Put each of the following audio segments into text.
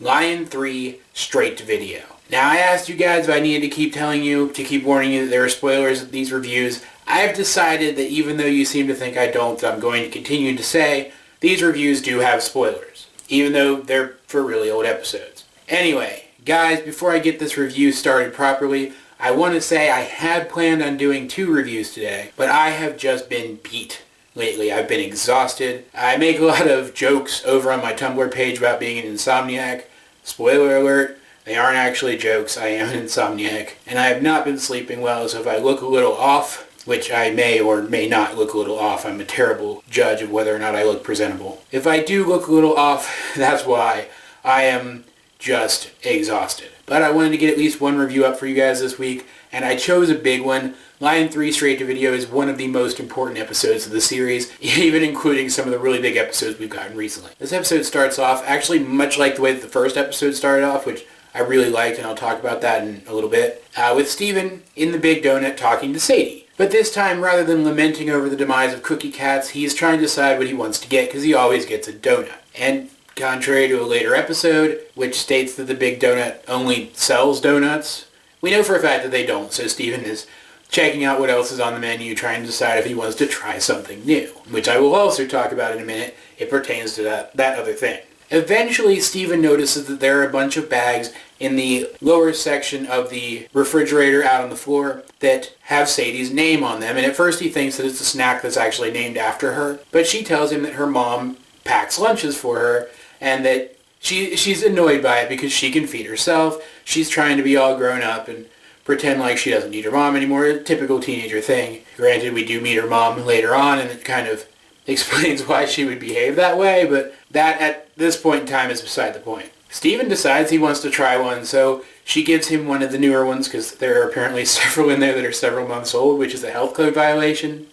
Lion 3 straight to video. Now I asked you guys if I needed to keep telling you, to keep warning you that there are spoilers in these reviews. I have decided that even though you seem to think I don't, I'm going to continue to say these reviews do have spoilers, even though they're for really old episodes. Anyway, guys, before I get this review started properly, I want to say I had planned on doing 2 reviews today, but I have just been beat lately. I've been exhausted. I make a lot of jokes over on my Tumblr page about being an insomniac. Spoiler alert, they aren't actually jokes. I am an insomniac, and I have not been sleeping well, so if I look a little off, which I may or may not look a little off, I'm a terrible judge of whether or not I look presentable. If I do look a little off, that's why. I am just exhausted. But I wanted to get at least one review up for you guys this week, and I chose a big one. Lion 3 Straight to Video is one of the most important episodes of the series, even including some of the really big episodes we've gotten recently. This episode starts off actually much like the way that the first episode started off, which I really liked, and I'll talk about that in a little bit, with Steven in the Big Donut talking to Sadie. But this time, rather than lamenting over the demise of Cookie Cats, he's trying to decide what he wants to get, because he always gets a donut. And contrary to a later episode, which states that the Big Donut only sells donuts, we know for a fact that they don't, so Steven is checking out what else is on the menu, trying to decide if he wants to try something new, which I will also talk about in a minute. It pertains to that other thing. Eventually, Steven notices that there are a bunch of bags in the lower section of the refrigerator out on the floor that have Sadie's name on them, and at first he thinks that it's a snack that's actually named after her, but she tells him that her mom packs lunches for her, and that she's annoyed by it because she can feed herself. She's trying to be all grown up and pretend like she doesn't need her mom anymore, a typical teenager thing. Granted, we do meet her mom later on, and it kind of explains why she would behave that way, but that at this point in time is beside the point. Steven decides he wants to try one, so she gives him one of the newer ones, because there are apparently several in there that are several months old, which is a health code violation.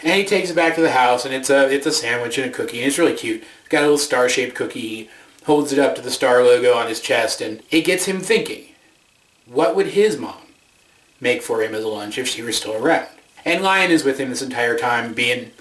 And he takes it back to the house, and it's a sandwich and a cookie, and it's really cute. It's got a little star-shaped cookie. He holds it up to the star logo on his chest, and it gets him thinking, what would his mom make for him as a lunch if she were still around? And Lion is with him this entire time, being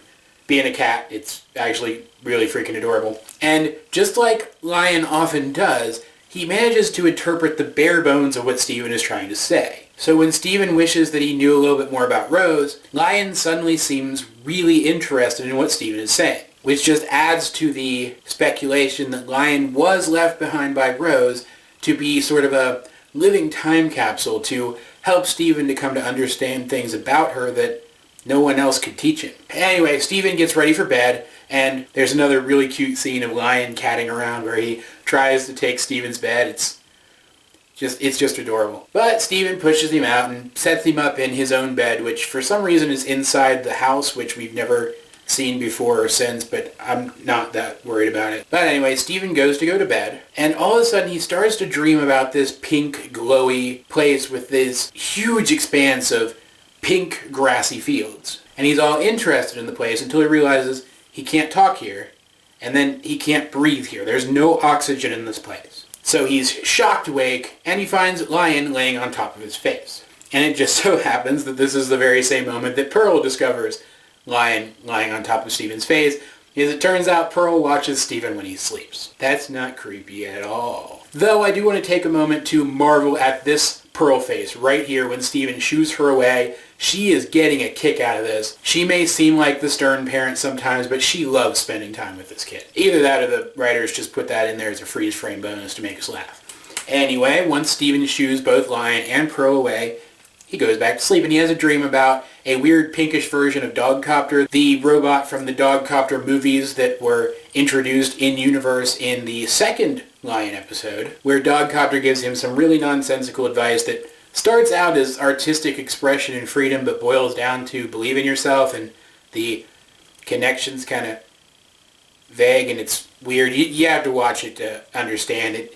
a cat. It's actually really freaking adorable. And just like Lion often does, he manages to interpret the bare bones of what Steven is trying to say. So when Steven wishes that he knew a little bit more about Rose, Lion suddenly seems really interested in what Steven is saying, which just adds to the speculation that Lion was left behind by Rose to be sort of a living time capsule to help Steven to come to understand things about her that no one else could teach him. Anyway, Steven gets ready for bed, and there's another really cute scene of Lion catting around where he tries to take Steven's bed. It's just adorable. But Steven pushes him out and sets him up in his own bed, which for some reason is inside the house, which we've never seen before or since, but I'm not that worried about it. But anyway, Steven goes to bed, and all of a sudden he starts to dream about this pink, glowy place with this huge expanse of pink, grassy fields. And he's all interested in the place until he realizes he can't talk here, and then he can't breathe here. There's no oxygen in this place. So he's shocked awake, and he finds Lion laying on top of his face. And it just so happens that this is the very same moment that Pearl discovers Lion lying on top of Steven's face. As it turns out, Pearl watches Steven when he sleeps. That's not creepy at all. Though I do want to take a moment to marvel at this Pearl face right here when Steven shoos her away. She is getting a kick out of this. She may seem like the stern parent sometimes, but she loves spending time with this kid. Either that or the writers just put that in there as a freeze frame bonus to make us laugh. Anyway, once Steven shoos both Lion and Pearl away, he goes back to sleep, and he has a dream about a weird pinkish version of Dogcopter, the robot from the Dogcopter movies that were introduced in-universe in the second Lion episode, where Dogcopter gives him some really nonsensical advice that starts out as artistic expression and freedom, but boils down to believe in yourself, and the connection's kind of vague, and it's weird. You have to watch it to understand it.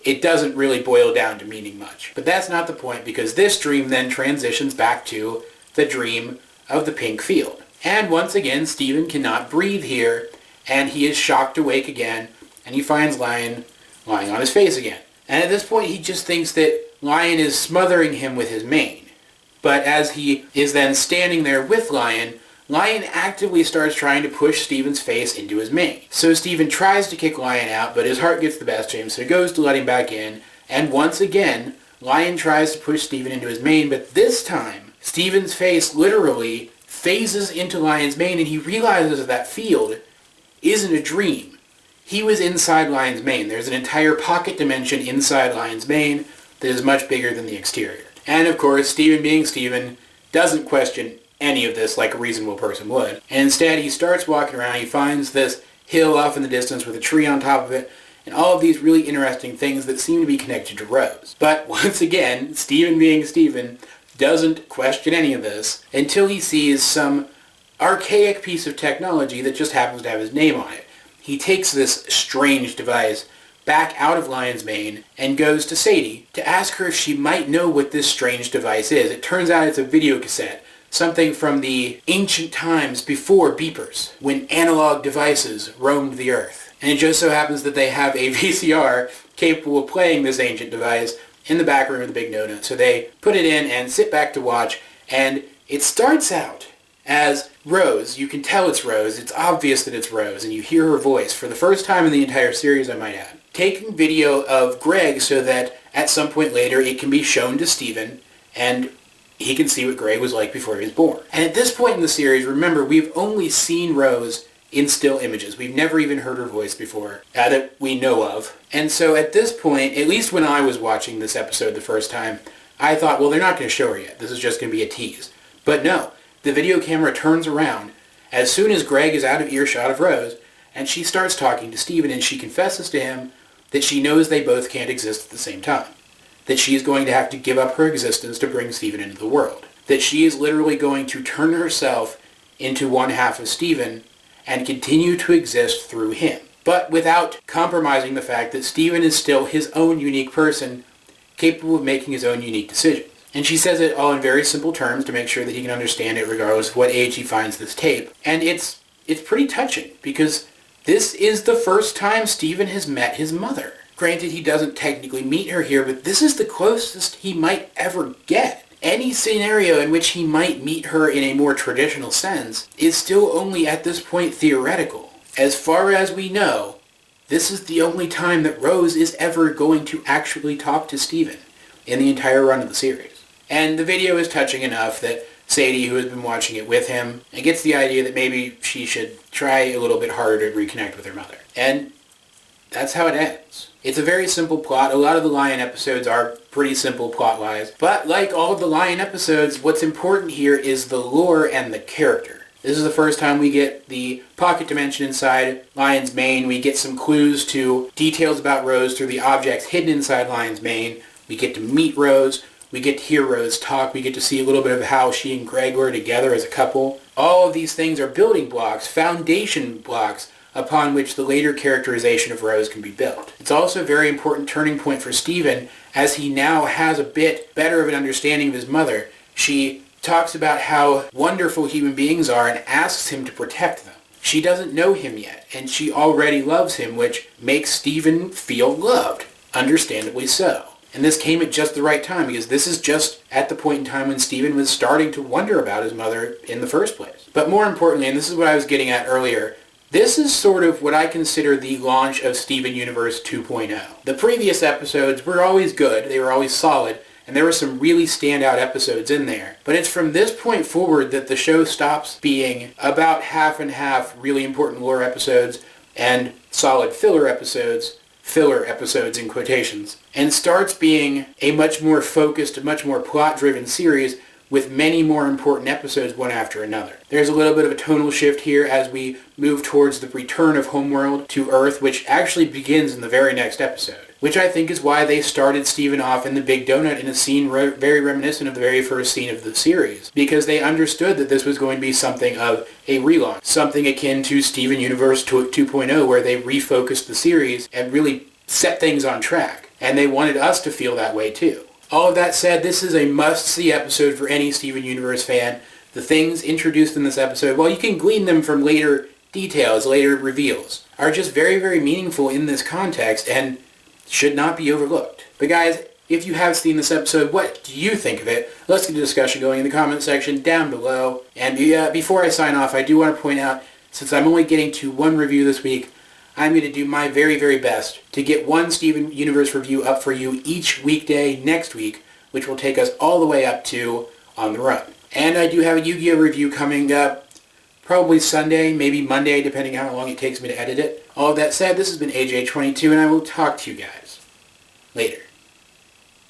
It doesn't really boil down to meaning much. But that's not the point, because this dream then transitions back to the dream of the pink field. And once again, Steven cannot breathe here, and he is shocked awake again, and he finds Lion lying on his face again. And at this point, he just thinks that Lion is smothering him with his mane. But as he is then standing there with Lion, Lion actively starts trying to push Steven's face into his mane. So Steven tries to kick Lion out, but his heart gets the best of him, so he goes to let him back in. And once again, Lion tries to push Steven into his mane, but this time, Steven's face literally phases into Lion's mane, and he realizes that field isn't a dream. He was inside Lion's mane. There's an entire pocket dimension inside Lion's mane that is much bigger than the exterior. And of course, Steven being Steven, doesn't question any of this like a reasonable person would. And instead, he starts walking around. He finds this hill off in the distance with a tree on top of it, and all of these really interesting things that seem to be connected to Rose. But once again, Steven being Steven doesn't question any of this until he sees some archaic piece of technology that just happens to have his name on it. He takes this strange device back out of Lion's mane and goes to Sadie to ask her if she might know what this strange device is. It turns out it's a video cassette, something from the ancient times before beepers, when analog devices roamed the earth. And it just so happens that they have a VCR capable of playing this ancient device in the back room of the Big Donut. So they put it in and sit back to watch, and it starts out as Rose. You can tell it's Rose. It's obvious that it's Rose, and you hear her voice for the first time in the entire series, I might add, taking video of Greg so that at some point later it can be shown to Steven, and he can see what Greg was like before he was born. And at this point in the series, remember, we've only seen Rose in still images. We've never even heard her voice before, that we know of. And so at this point, at least when I was watching this episode the first time, I thought, well, they're not going to show her yet. This is just going to be a tease. But no, the video camera turns around as soon as Greg is out of earshot of Rose, and she starts talking to Steven, and she confesses to him that she knows they both can't exist at the same time. That she is going to have to give up her existence to bring Steven into the world. That she is literally going to turn herself into one half of Steven and continue to exist through him. But without compromising the fact that Steven is still his own unique person, capable of making his own unique decisions. And she says it all in very simple terms to make sure that he can understand it regardless of what age he finds this tape. And it's pretty touching, because this is the first time Steven has met his mother. Granted, he doesn't technically meet her here, but this is the closest he might ever get. Any scenario in which he might meet her in a more traditional sense is still only at this point theoretical. As far as we know, this is the only time that Rose is ever going to actually talk to Steven in the entire run of the series. And the video is touching enough that Sadie, who has been watching it with him, gets the idea that maybe she should try a little bit harder to reconnect with her mother. And that's how it ends. It's a very simple plot. A lot of the Lion episodes are pretty simple plot-wise. But like all of the Lion episodes, what's important here is the lore and the character. This is the first time we get the pocket dimension inside Lion's mane. We get some clues to details about Rose through the objects hidden inside Lion's mane. We get to meet Rose. We get to hear Rose talk. We get to see a little bit of how she and Greg were together as a couple. All of these things are building blocks, foundation blocks, upon which the later characterization of Rose can be built. It's also a very important turning point for Steven, as he now has a bit better of an understanding of his mother. She talks about how wonderful human beings are and asks him to protect them. She doesn't know him yet, and she already loves him, which makes Steven feel loved, understandably so. And this came at just the right time, because this is just at the point in time when Steven was starting to wonder about his mother in the first place. But more importantly, and this is what I was getting at earlier, this is sort of what I consider the launch of Steven Universe 2.0. The previous episodes were always good, they were always solid, and there were some really standout episodes in there. But it's from this point forward that the show stops being about half and half really important lore episodes and solid filler episodes in quotations, and starts being a much more focused, much more plot-driven series with many more important episodes one after another. There's a little bit of a tonal shift here as we move towards the return of Homeworld to Earth, which actually begins in the very next episode, which I think is why they started Steven off in the Big Donut in a scene very reminiscent of the very first scene of the series, because they understood that this was going to be something of a relaunch, something akin to Steven Universe 2.0, where they refocused the series and really set things on track, and they wanted us to feel that way too. All of that said, this is a must-see episode for any Steven Universe fan. The things introduced in this episode, while you can glean them from later details, later reveals, are just very, very meaningful in this context and should not be overlooked. But guys, If you have seen this episode, what do you think of it? Let's get a discussion going in the comment section down below. And before I sign off, I do want to point out, since I'm only getting to one review this week, I'm going to do my very, very best to get one Steven Universe review up for you each weekday next week, which will take us all the way up to On the Run. And I do have a Yu-Gi-Oh! Review coming up probably Sunday, maybe Monday, depending on how long it takes me to edit it. All of that said, this has been AJ22, and I will talk to you guys later.